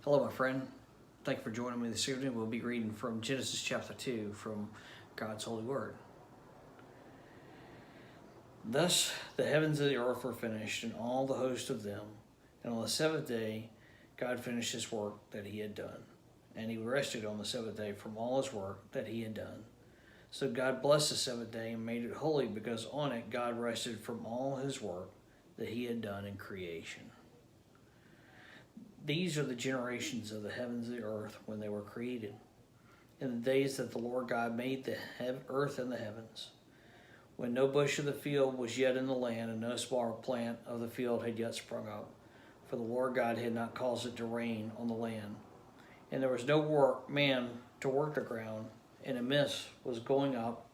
Hello, my friend. Thank you for joining me this evening. We'll be reading from Genesis chapter 2 from God's holy word. Thus the heavens and the earth were finished, and all the host of them. And on the seventh day, God finished his work that he had done. And he rested on the seventh day from all his work that he had done. So God blessed the seventh day and made it holy, because on it God rested from all his work that he had done in creation. These are the generations of the heavens and the earth when they were created, in the days that the Lord God made the earth and the heavens, when no bush of the field was yet in the land, and no small plant of the field had yet sprung up, for the Lord God had not caused it to rain on the land. And there was no man to work the ground, and a mist was going up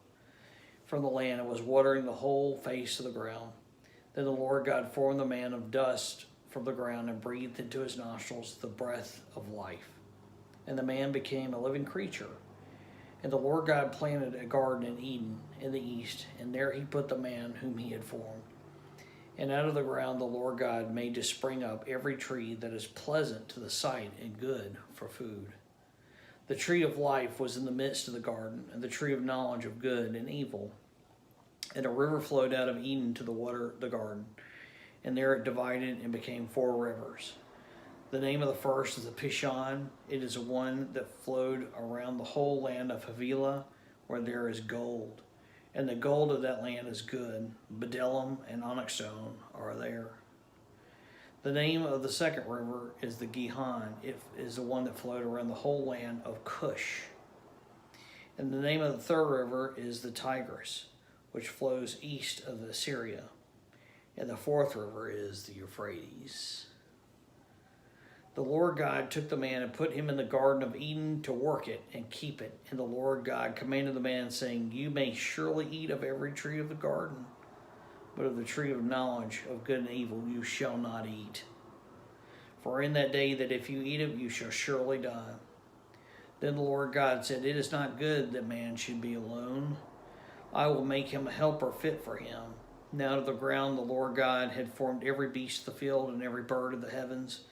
from the land and was watering the whole face of the ground. Then the Lord God formed the man of dust from the ground and breathed into his nostrils the breath of life. And the man became a living creature. And the Lord God planted a garden in Eden in the east, and there he put the man whom he had formed. And out of the ground the Lord God made to spring up every tree that is pleasant to the sight and good for food. The tree of life was in the midst of the garden, and the tree of knowledge of good and evil. And a river flowed out of Eden to water the garden, and there it divided and became 4 rivers. The name of the first is the Pishon. It is one that flowed around the whole land of Havilah, where there is gold. And the gold of that land is good. Bdellium and onyx stone are there. The name of the second river is the Gihon. It is the one that flowed around the whole land of Cush. And the name of the third river is the Tigris, which flows east of Assyria. And the fourth river is the Euphrates. The Lord God took the man and put him in the garden of Eden to work it and keep it. And the Lord God commanded the man, saying, You may surely eat of every tree of the garden, but of the tree of knowledge of good and evil you shall not eat. For in that day that if you eat it, you shall surely die. Then the Lord God said, It is not good that man should be alone. I will make him a helper fit for him. And out of the ground the Lord God had formed every beast of the field and every bird of the heavens,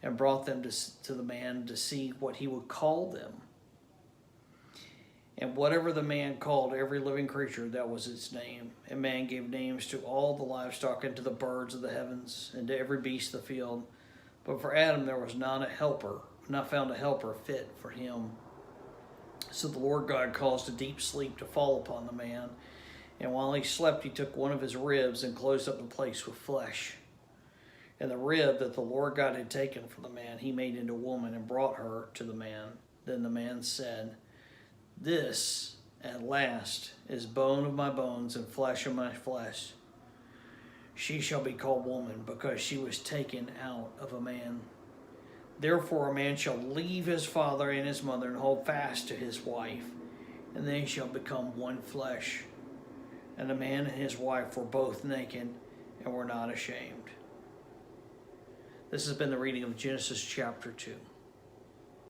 and brought them to the man to see what he would call them. And whatever the man called every living creature, that was its name. And man gave names to all the livestock and to the birds of the heavens and to every beast of the field. But for Adam there was not found a helper fit for him. So the Lord God caused a deep sleep to fall upon the man. And while he slept, he took one of his ribs and closed up the place with flesh. And the rib that the Lord God had taken from the man, he made into a woman and brought her to the man. Then the man said, This, at last, is bone of my bones and flesh of my flesh. She shall be called woman, because she was taken out of a man. Therefore a man shall leave his father and his mother and hold fast to his wife, and they shall become one flesh. And the man and his wife were both naked and were not ashamed. This has been the reading of Genesis chapter 2.